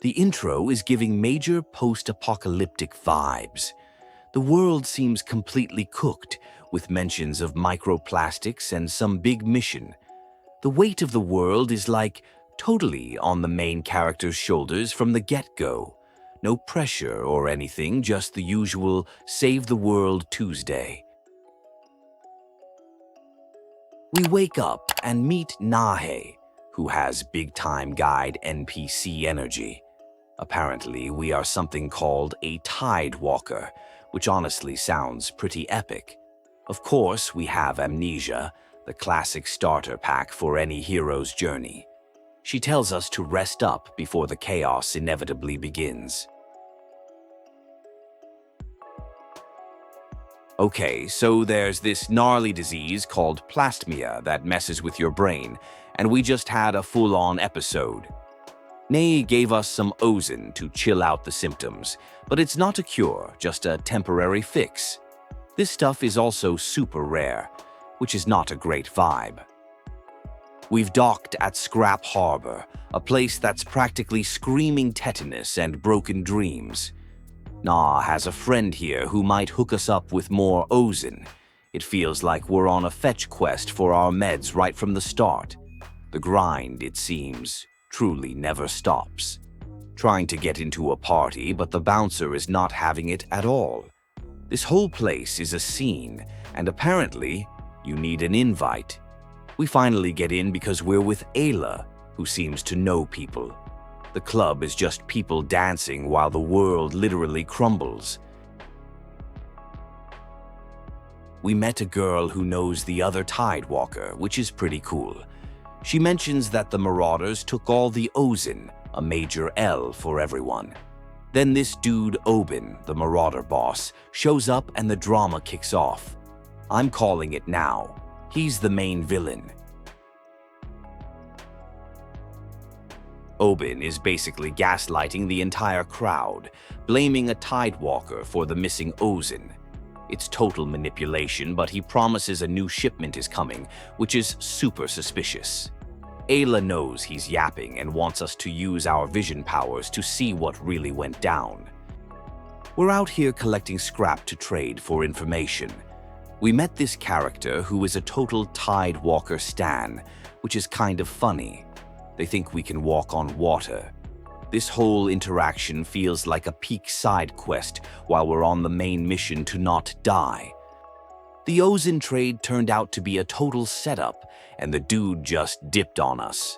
The intro is giving major post-apocalyptic vibes. The world seems completely cooked, with mentions of microplastics and some big mission. The weight of the world is like totally on the main character's shoulders from the get-go. No pressure or anything, just the usual Save the World Tuesday. We wake up and meet Nahe, who has big-time guide NPC energy. Apparently, we are something called a Tidewalker, which honestly sounds pretty epic. Of course, we have Amnesia, the classic starter pack for any hero's journey. She tells us to rest up before the chaos inevitably begins. Okay, so there's this gnarly disease called Plastemia that messes with your brain, and we just had a full-on episode. Nay gave us some Ozen to chill out the symptoms, but it's not a cure, just a temporary fix. This stuff is also super rare, which is not a great vibe. We've docked at Scrap Harbor, a place that's practically screaming tetanus and broken dreams. Nah has a friend here who might hook us up with more Ozen. It feels like we're on a fetch quest for our meds right from the start. The grind, it seems, truly never stops. Trying to get into a party, but the bouncer is not having it at all. This whole place is a scene, and apparently, you need an invite. We finally get in because we're with Ayla, who seems to know people. The club is just people dancing while the world literally crumbles. We met a girl who knows the other Tidewalker, which is pretty cool. She mentions that the Marauders took all the Ozen, a major L for everyone. Then this dude Oben, the Marauder boss, shows up and the drama kicks off. I'm calling it now. He's the main villain. Oben is basically gaslighting the entire crowd, blaming a Tidewalker for the missing Ozen. It's total manipulation, but he promises a new shipment is coming, which is super suspicious. Ayla knows he's yapping and wants us to use our vision powers to see what really went down. We're out here collecting scrap to trade for information. We met this character who is a total Tidewalker stan, which is kind of funny. They think we can walk on water. This whole interaction feels like a peak side quest while we're on the main mission to not die. The Ozen trade turned out to be a total setup, and the dude just dipped on us.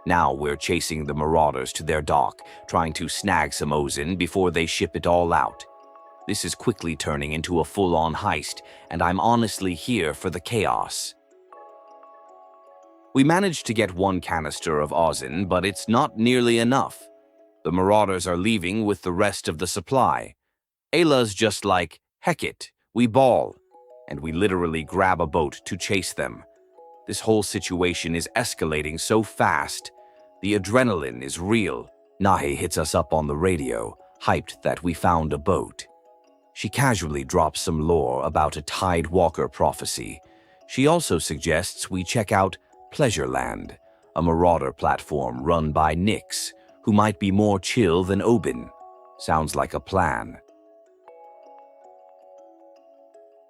Now we're chasing the Marauders to their dock, trying to snag some Ozen before they ship it all out. This is quickly turning into a full-on heist, and I'm honestly here for the chaos. We managed to get one canister of Ozen, but it's not nearly enough. The Marauders are leaving with the rest of the supply. Ayla's just like, heck it, we ball. And we literally grab a boat to chase them. This whole situation is escalating so fast. The adrenaline is real. Nahe hits us up on the radio, hyped that we found a boat. She casually drops some lore about a Tidewalker prophecy. She also suggests we check out Pleasureland, a Marauder platform run by Nyx, who might be more chill than Oben. Sounds like a plan.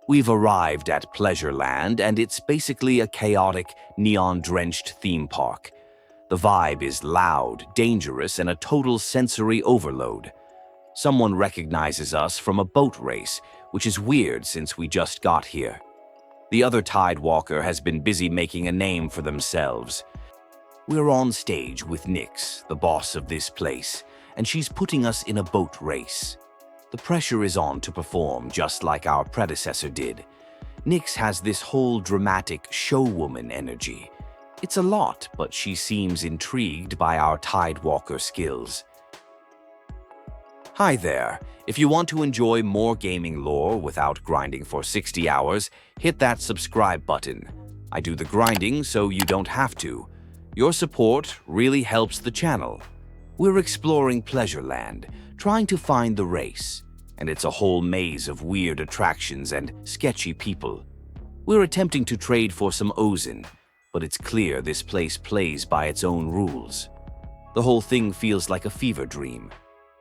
We've arrived at Pleasureland, and it's basically a chaotic, neon-drenched theme park. The vibe is loud, dangerous, and a total sensory overload. Someone recognizes us from a boat race, which is weird since we just got here. The other Tidewalker has been busy making a name for themselves. We're on stage with Nyx, the boss of this place, and she's putting us in a boat race. The pressure is on to perform just like our predecessor did. Nyx has this whole dramatic showwoman energy. It's a lot, but she seems intrigued by our Tidewalker skills. Hi there. If you want to enjoy more gaming lore without grinding for 60 hours, hit that subscribe button. I do the grinding so you don't have to. Your support really helps the channel. We're exploring Pleasureland, trying to find the race, and it's a whole maze of weird attractions and sketchy people. We're attempting to trade for some Ozen, but it's clear this place plays by its own rules. The whole thing feels like a fever dream,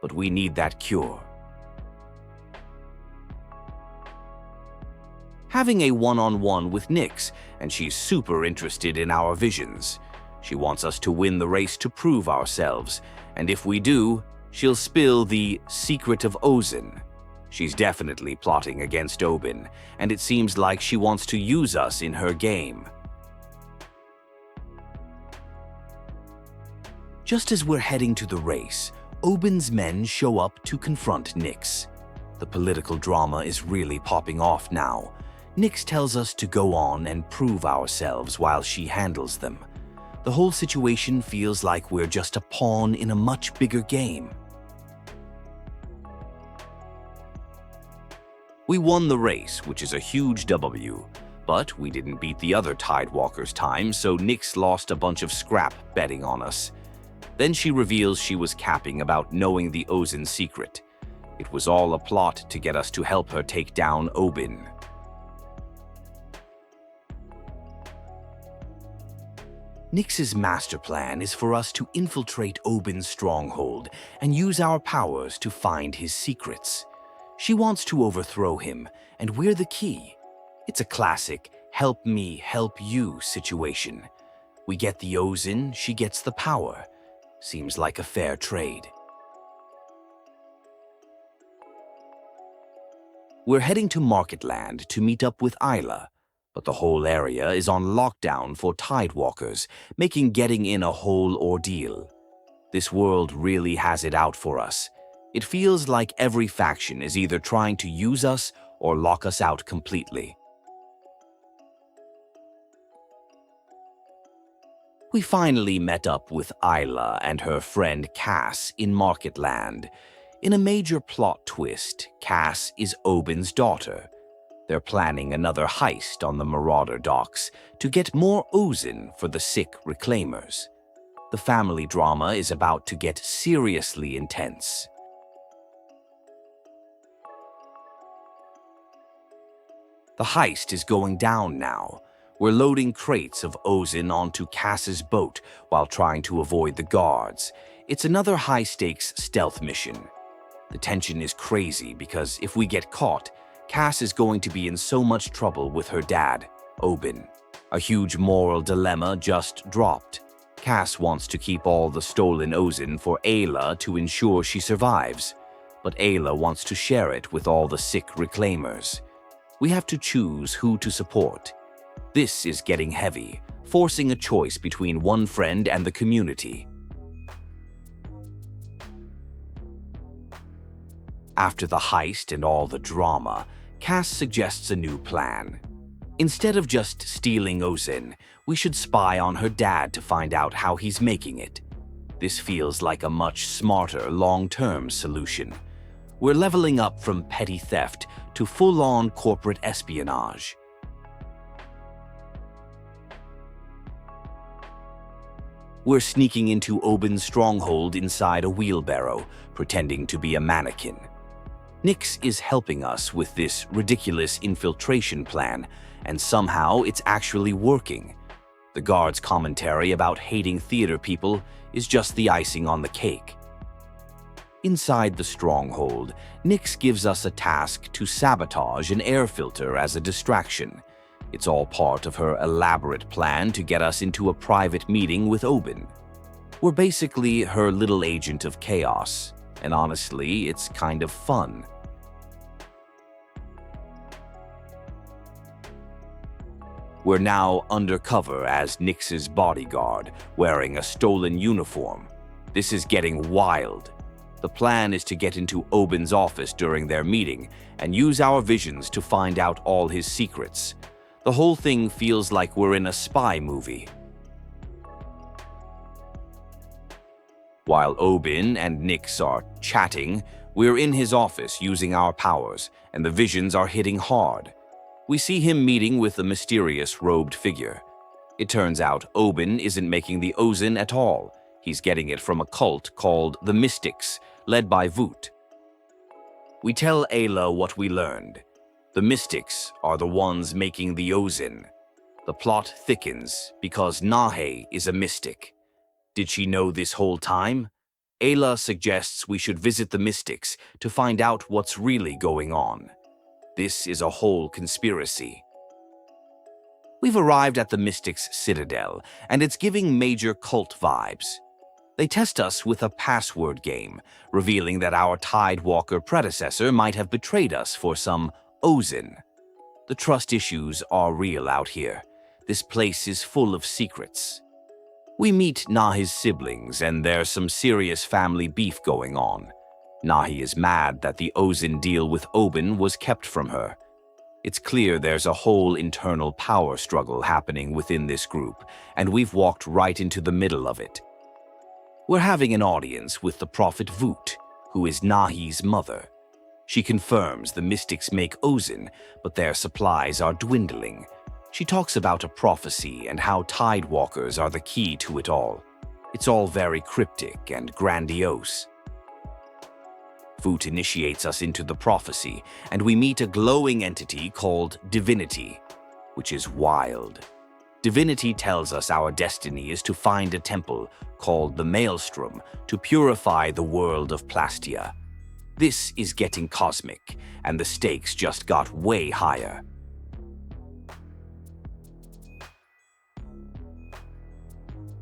but we need that cure. Having a one-on-one with Nyx, and she's super interested in our visions. She wants us to win the race to prove ourselves, and if we do, she'll spill the secret of Ozen. She's definitely plotting against Oben, and it seems like she wants to use us in her game. Just as we're heading to the race, Oben's men show up to confront Nyx. The political drama is really popping off now. Nyx tells us to go on and prove ourselves while she handles them. The whole situation feels like we're just a pawn in a much bigger game. We won the race, which is a huge W, but we didn't beat the other Tidewalkers' time, so Nyx lost a bunch of scrap betting on us. Then she reveals she was capping about knowing the Ozen secret. It was all a plot to get us to help her take down Oben. Nyx's master plan is for us to infiltrate Oben's stronghold and use our powers to find his secrets. She wants to overthrow him, and we're the key. It's a classic help me, help you situation. We get the Ozen, she gets the power. Seems like a fair trade. We're heading to Marketland to meet up with Elynd, but the whole area is on lockdown for Tidewalkers, making getting in a whole ordeal. This world really has it out for us. It feels like every faction is either trying to use us or lock us out completely. We finally met up with Elynd and her friend Cass in Marketland. In a major plot twist, Cass is Oben's daughter. They're planning another heist on the Marauder docks to get more Ozen for the sick reclaimers. The family drama is about to get seriously intense. The heist is going down now. We're loading crates of Ozen onto Cass's boat while trying to avoid the guards. It's another high-stakes stealth mission. The tension is crazy because if we get caught, Cass is going to be in so much trouble with her dad, Oben. A huge moral dilemma just dropped. Cass wants to keep all the stolen Ozen for Elynd to ensure she survives, but Elynd wants to share it with all the sick reclaimers. We have to choose who to support. This is getting heavy, forcing a choice between one friend and the community. After the heist and all the drama, Cass suggests a new plan. Instead of just stealing Ozen, we should spy on her dad to find out how he's making it. This feels like a much smarter, long-term solution. We're leveling up from petty theft to full-on corporate espionage. We're sneaking into Oben's stronghold inside a wheelbarrow, pretending to be a mannequin. Nyx is helping us with this ridiculous infiltration plan, and somehow it's actually working. The guards' commentary about hating theater people is just the icing on the cake. Inside the stronghold, Nyx gives us a task to sabotage an air filter as a distraction. It's all part of her elaborate plan to get us into a private meeting with Oben. We're basically her little agent of chaos, and honestly, it's kind of fun. We're now undercover as Nyx's bodyguard, wearing a stolen uniform. This is getting wild. The plan is to get into Oben's office during their meeting and use our visions to find out all his secrets. The whole thing feels like we're in a spy movie. While Oben and Nyx are chatting, we're in his office using our powers, and the visions are hitting hard. We see him meeting with a mysterious robed figure. It turns out Oben isn't making the Ozen at all. He's getting it from a cult called the Mystics, led by Voot. We tell Elynd what we learned. The Mystics are the ones making the Ozen. The plot thickens because Nahe is a mystic. Did she know this whole time? Ayla suggests we should visit the Mystics to find out what's really going on. This is a whole conspiracy. We've arrived at the Mystics' Citadel, and it's giving major cult vibes. They test us with a password game, revealing that our Tidewalker predecessor might have betrayed us for some Ozen. The trust issues are real out here. This place is full of secrets. We meet Nahi's siblings, and there's some serious family beef going on. Nahi is mad that the Ozen deal with Oben was kept from her. It's clear there's a whole internal power struggle happening within this group, and we've walked right into the middle of it. We're having an audience with the prophet Voot, who is Nahi's mother. She confirms the Mystics make Ozen, but their supplies are dwindling. She talks about a prophecy and how Tidewalkers are the key to it all. It's all very cryptic and grandiose. Voot initiates us into the prophecy, and we meet a glowing entity called Divinity, which is wild. Divinity tells us our destiny is to find a temple called the Maelstrom to purify the world of Plastia. This is getting cosmic, and the stakes just got way higher.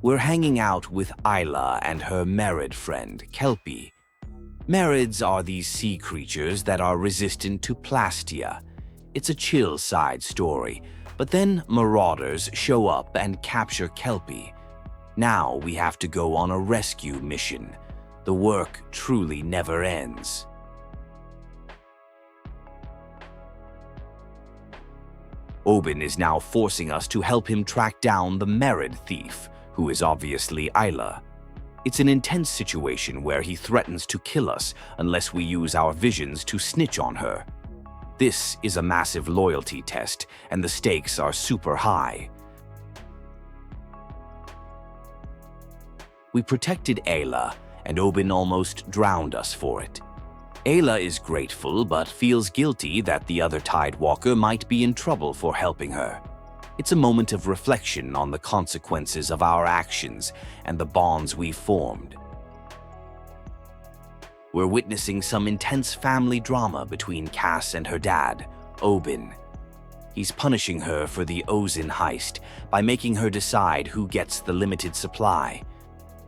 We're hanging out with Ayla and her Marid friend, Kelpie. Marids are these sea creatures that are resistant to Plastia. It's a chill side story, but then Marauders show up and capture Kelpie. Now we have to go on a rescue mission. The work truly never ends. Oben is now forcing us to help him track down the Marid thief, who is obviously Ayla. It's an intense situation where he threatens to kill us unless we use our visions to snitch on her. This is a massive loyalty test, and the stakes are super high. We protected Ayla, and Oben almost drowned us for it. Ayla is grateful but feels guilty that the other Tidewalker might be in trouble for helping her. It's a moment of reflection on the consequences of our actions and the bonds we've formed. We're witnessing some intense family drama between Cass and her dad, Oben. He's punishing her for the Ozen Heist by making her decide who gets the limited supply.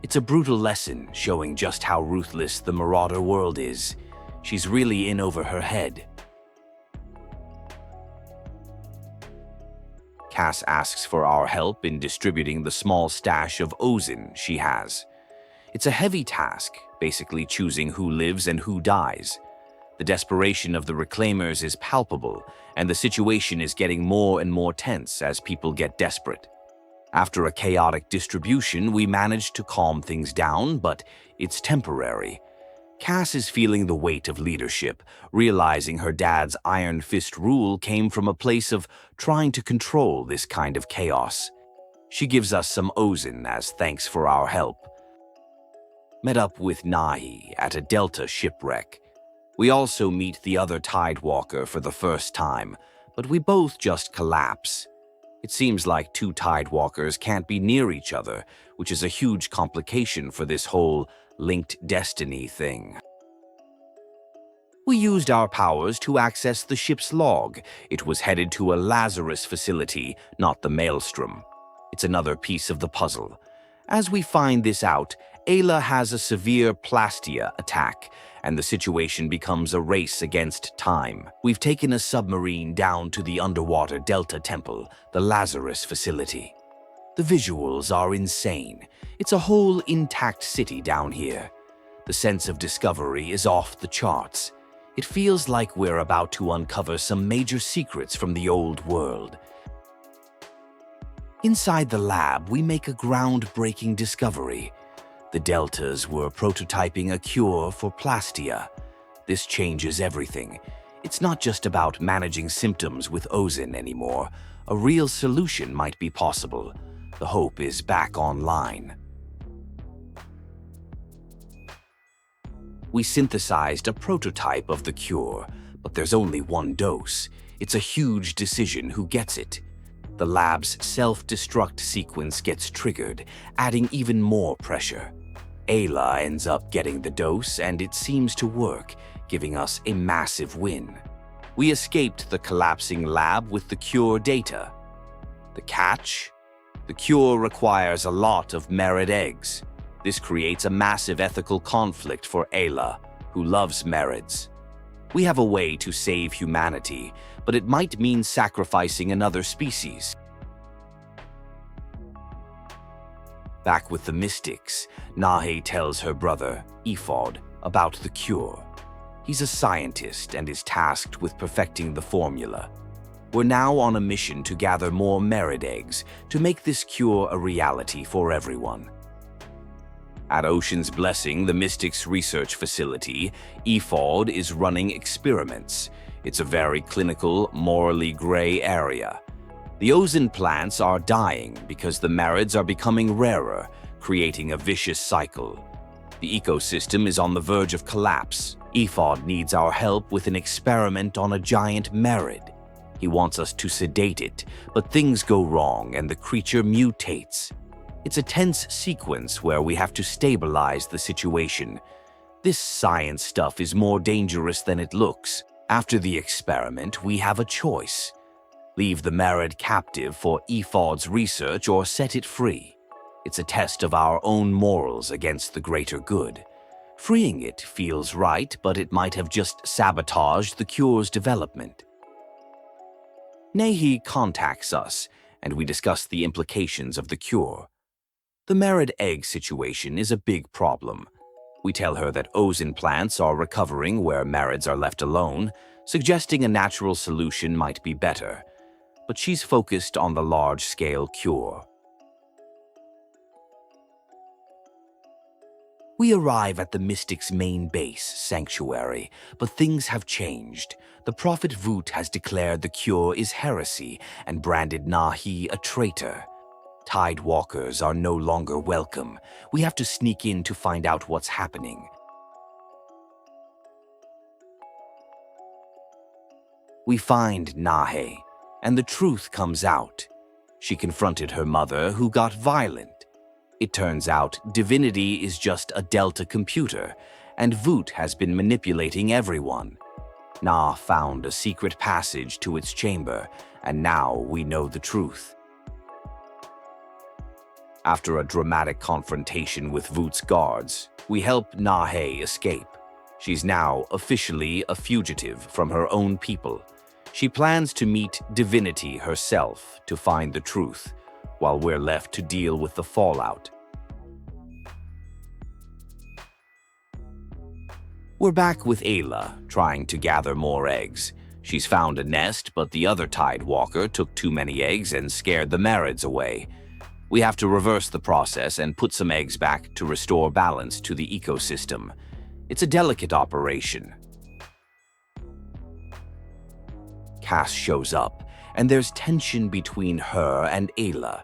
It's a brutal lesson showing just how ruthless the Marauder world is. She's really in over her head. Cass asks for our help in distributing the small stash of Ozen she has. It's a heavy task, basically choosing who lives and who dies. The desperation of the reclaimers is palpable, and the situation is getting more and more tense as people get desperate. After a chaotic distribution, we manage to calm things down, but it's temporary. Cass is feeling the weight of leadership, realizing her dad's iron fist rule came from a place of trying to control this kind of chaos. She gives us some Ozen as thanks for our help. Met up with Nahi at a Delta shipwreck. We also meet the other Tidewalker for the first time, but we both just collapse. It seems like two Tidewalkers can't be near each other, which is a huge complication for this whole linked destiny thing. We used our powers to access the ship's log. It was headed to a Lazarus facility, not the Maelstrom. It's another piece of the puzzle. As we find this out, Ayla has a severe Plastia attack, and the situation becomes a race against time. We've taken a submarine down to the underwater Delta Temple, the Lazarus facility. The visuals are insane. It's a whole intact city down here. The sense of discovery is off the charts. It feels like we're about to uncover some major secrets from the old world. Inside the lab, we make a groundbreaking discovery. The Deltas were prototyping a cure for Plastia. This changes everything. It's not just about managing symptoms with Ozen anymore. A real solution might be possible. The hope is back online. We synthesized a prototype of the cure, but there's only one dose. It's a huge decision who gets it. The lab's self-destruct sequence gets triggered, adding even more pressure. Ayla ends up getting the dose, and it seems to work, giving us a massive win. We escaped the collapsing lab with the cure data. The catch? The cure requires a lot of merid eggs. This creates a massive ethical conflict for Ayla, who loves merids. We have a way to save humanity, but it might mean sacrificing another species. Back with the Mystics, Nahe tells her brother, Ephod, about the cure. He's a scientist and is tasked with perfecting the formula. We're now on a mission to gather more merid eggs to make this cure a reality for everyone. At Ocean's Blessing, the Mystics research facility, Ephod is running experiments. It's a very clinical, morally gray area. The Ozen plants are dying because the merids are becoming rarer, creating a vicious cycle. The ecosystem is on the verge of collapse. Ephod needs our help with an experiment on a giant merid. He wants us to sedate it, but things go wrong and the creature mutates. It's a tense sequence where we have to stabilize the situation. This science stuff is more dangerous than it looks. After the experiment, we have a choice. Leave the merid captive for Ephod's research or set it free. It's a test of our own morals against the greater good. Freeing it feels right, but it might have just sabotaged the cure's development. Nahe contacts us, and we discuss the implications of the cure. The merid egg situation is a big problem. We tell her that Ozen plants are recovering where merids are left alone, suggesting a natural solution might be better. But she's focused on the large-scale cure. We arrive at the Mystics' main base, Sanctuary, but things have changed. The Prophet Voot has declared the cure is heresy and branded Nahe a traitor. Tidewalkers are no longer welcome. We have to sneak in to find out what's happening. We find Nahe, and the truth comes out. She confronted her mother, who got violent. It turns out divinity is just a Delta computer, and Voot has been manipulating everyone. Na found a secret passage to its chamber, and now we know the truth. After a dramatic confrontation with Voot's guards, we help Nahe escape. She's now officially a fugitive from her own people. She plans to meet divinity herself to find the truth, while we're left to deal with the fallout. We're back with Ayla, trying to gather more eggs. She's found a nest, but the other Tidewalker took too many eggs and scared the merids away. We have to reverse the process and put some eggs back to restore balance to the ecosystem. It's a delicate operation. Cass shows up, and there's tension between her and Ayla.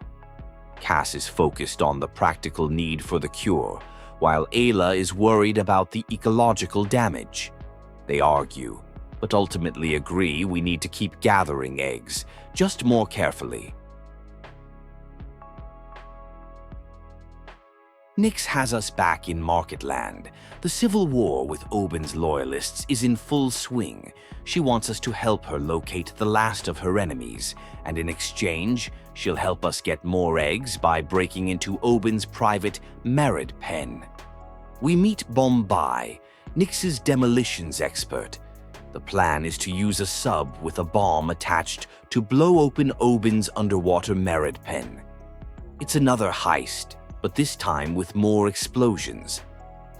Cass is focused on the practical need for the cure, while Ayla is worried about the ecological damage. They argue, but ultimately agree we need to keep gathering eggs, just more carefully. Nyx has us back in Marketland. The civil war with Oben's loyalists is in full swing. She wants us to help her locate the last of her enemies, and in exchange, she'll help us get more eggs by breaking into Oben's private merid pen. We meet Bombay, Nyx's demolitions expert. The plan is to use a sub with a bomb attached to blow open Oben's underwater merid pen. It's another heist, but this time with more explosions.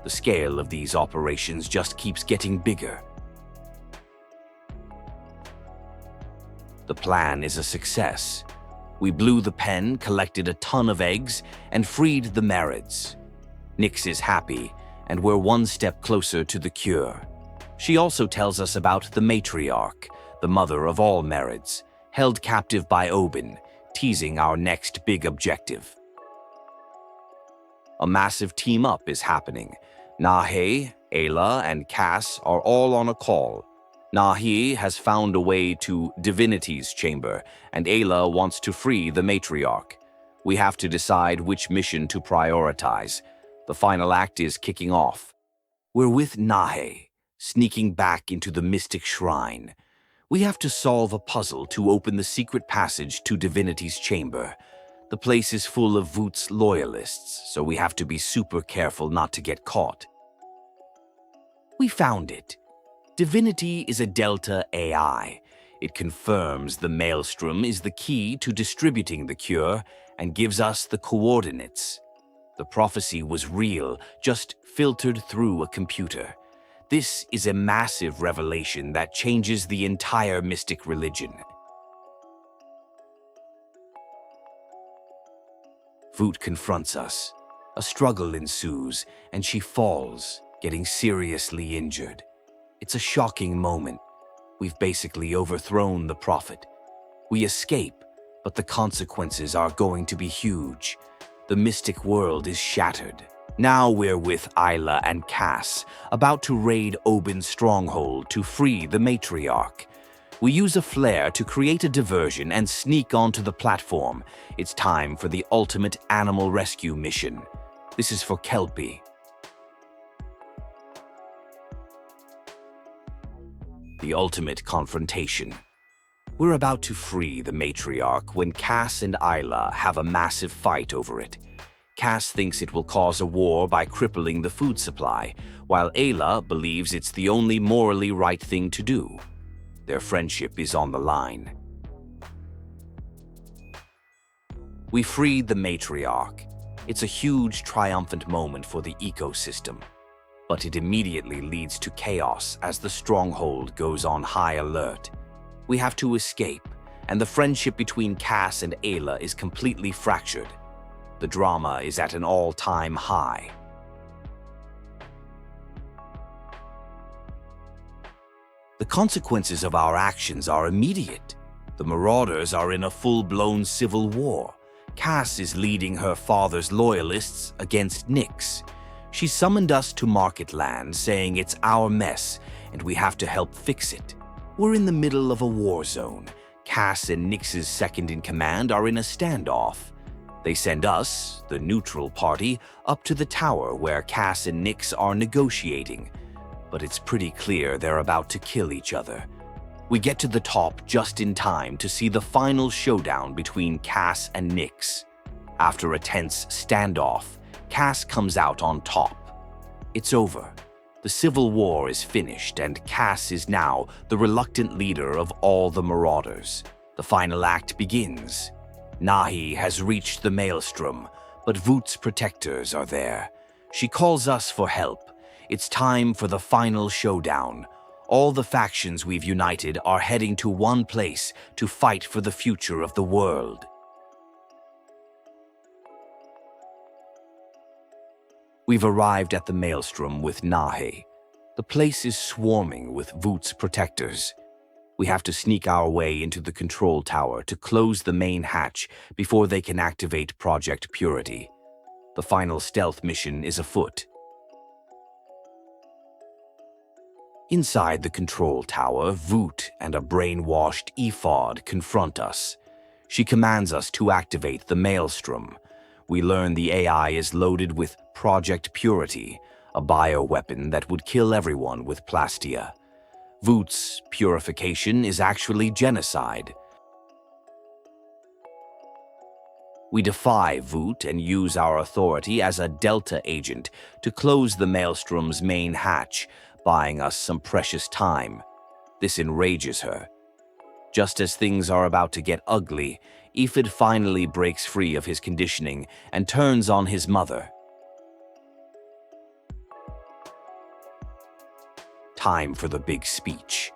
The scale of these operations just keeps getting bigger. The plan is a success. We blew the pen, collected a ton of eggs, and freed the merids. Nyx is happy, and we're one step closer to the cure. She also tells us about the matriarch, the mother of all merids, held captive by Oben, teasing our next big objective. A massive team-up is happening. Nahe, Ayla, and Cass are all on a call. Nahi has found a way to Divinity's chamber, and Ayla wants to free the matriarch. We have to decide which mission to prioritize. The final act is kicking off. We're with Nahe, sneaking back into the mystic shrine. We have to solve a puzzle to open the secret passage to Divinity's chamber. The place is full of Voot's loyalists, so we have to be super careful not to get caught. We found it. Divinity is a Delta AI. It confirms the Maelstrom is the key to distributing the cure and gives us the coordinates. The prophecy was real, just filtered through a computer. This is a massive revelation that changes the entire mystic religion. Voot confronts us. A struggle ensues, and she falls, getting seriously injured. It's a shocking moment. We've basically overthrown the prophet. We escape, but the consequences are going to be huge. The mystic world is shattered. Now we're with Ayla and Cass, about to raid Oben's stronghold to free the matriarch. We use a flare to create a diversion and sneak onto the platform. It's time for the ultimate animal rescue mission. This is for Kelpie. The ultimate confrontation. We're about to free the matriarch when Cass and Ayla have a massive fight over it. Cass thinks it will cause a war by crippling the food supply, while Ayla believes it's the only morally right thing to do. Their friendship is on the line. We freed the matriarch. It's a huge, triumphant moment for the ecosystem. But it immediately leads to chaos as the stronghold goes on high alert. We have to escape, and the friendship between Cass and Ayla is completely fractured. The drama is at an all-time high. The consequences of our actions are immediate. The Marauders are in a full-blown civil war. Cass is leading her father's loyalists against Nyx. She summoned us to Marketland, saying it's our mess, and we have to help fix it. We're in the middle of a war zone. Cass and Nyx's second-in-command are in a standoff. They send us, the neutral party, up to the tower where Cass and Nyx are negotiating. But it's pretty clear they're about to kill each other. We get to the top just in time to see the final showdown between Cass and Nyx. After a tense standoff, Cass comes out on top. It's over. The civil war is finished, and Cass is now the reluctant leader of all the Marauders. The final act begins. Nahi has reached the Maelstrom, but Voot's protectors are there. She calls us for help. It's time for the final showdown. All the factions we've united are heading to one place to fight for the future of the world. We've arrived at the Maelstrom with Nahe. The place is swarming with Voot's protectors. We have to sneak our way into the control tower to close the main hatch before they can activate Project Purity. The final stealth mission is afoot. Inside the control tower, Voot and a brainwashed ephod confront us. She commands us to activate the Maelstrom. We learn the AI is loaded with Project Purity, a bioweapon that would kill everyone with Plastia. Voot's purification is actually genocide. We defy Voot and use our authority as a Delta agent to close the Maelstrom's main hatch, buying us some precious time. This enrages her. Just as things are about to get ugly, Ephod finally breaks free of his conditioning and turns on his mother. Time for the big speech.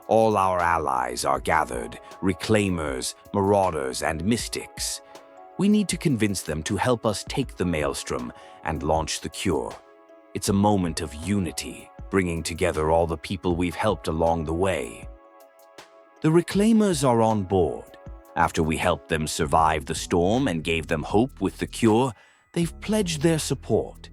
All our allies are gathered, Reclaimers, Marauders, and Mystics. We need to convince them to help us take the Maelstrom and launch the cure. It's a moment of unity, bringing together all the people we've helped along the way. The Reclaimers are on board. After we helped them survive the storm and gave them hope with the cure, they've pledged their support.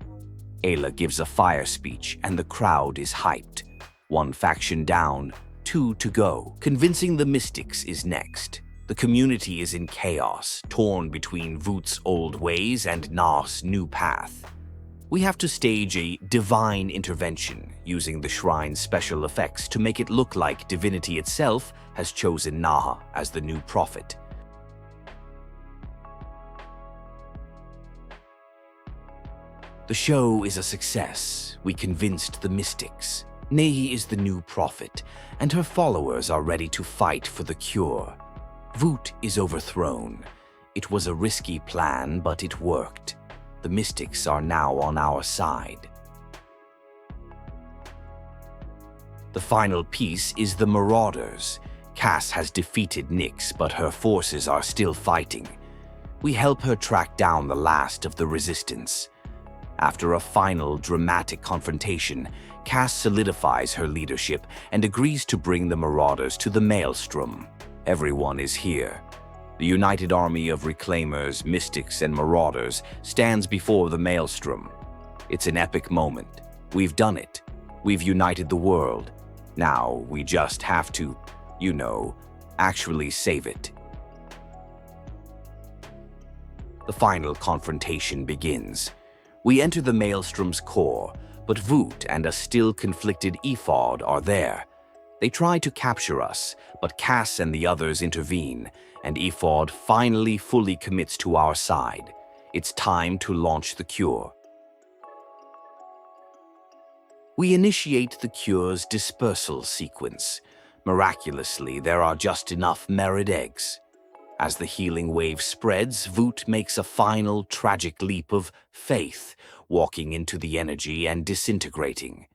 Ayla gives a fire speech and the crowd is hyped. One faction down, 2 to go. Convincing the mystics is next. The community is in chaos, torn between Voot's old ways and Na's new path. We have to stage a divine intervention, using the shrine's special effects to make it look like divinity itself has chosen Na as the new prophet. The show is a success. We convinced the mystics. Nehi is the new prophet, and her followers are ready to fight for the cure. Voot is overthrown. It was a risky plan, but it worked. The mystics are now on our side. The final piece is the Marauders. Cass has defeated Nyx, but her forces are still fighting. We help her track down the last of the resistance. After a final, dramatic confrontation, Cass solidifies her leadership and agrees to bring the Marauders to the Maelstrom. Everyone is here. The united army of Reclaimers, Mystics, and Marauders stands before the Maelstrom. It's an epic moment. We've done it. We've united the world. Now we just have to, actually save it. The final confrontation begins. We enter the Maelstrom's core, but Voot and a still conflicted Ephod are there. They try to capture us, but Cass and the others intervene, and Ephod finally fully commits to our side. It's time to launch the cure. We initiate the cure's dispersal sequence. Miraculously, there are just enough merid eggs. As the healing wave spreads, Voot makes a final tragic leap of faith, walking into the energy and disintegrating.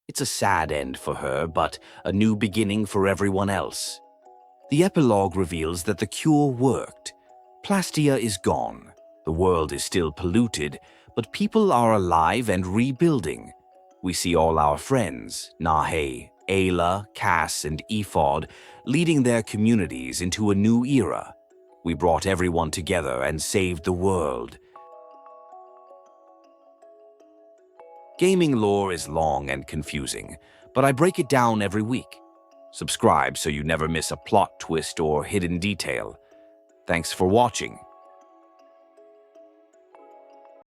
It's a sad end for her, but a new beginning for everyone else. The epilogue reveals that the cure worked. Plastia is gone. The world is still polluted, but people are alive and rebuilding. We see all our friends, Nahe, Ayla, Cass, and Ephod, leading their communities into a new era. We brought everyone together and saved the world. Gaming lore is long and confusing, but I break it down every week. Subscribe so you never miss a plot twist or hidden detail. Thanks for watching.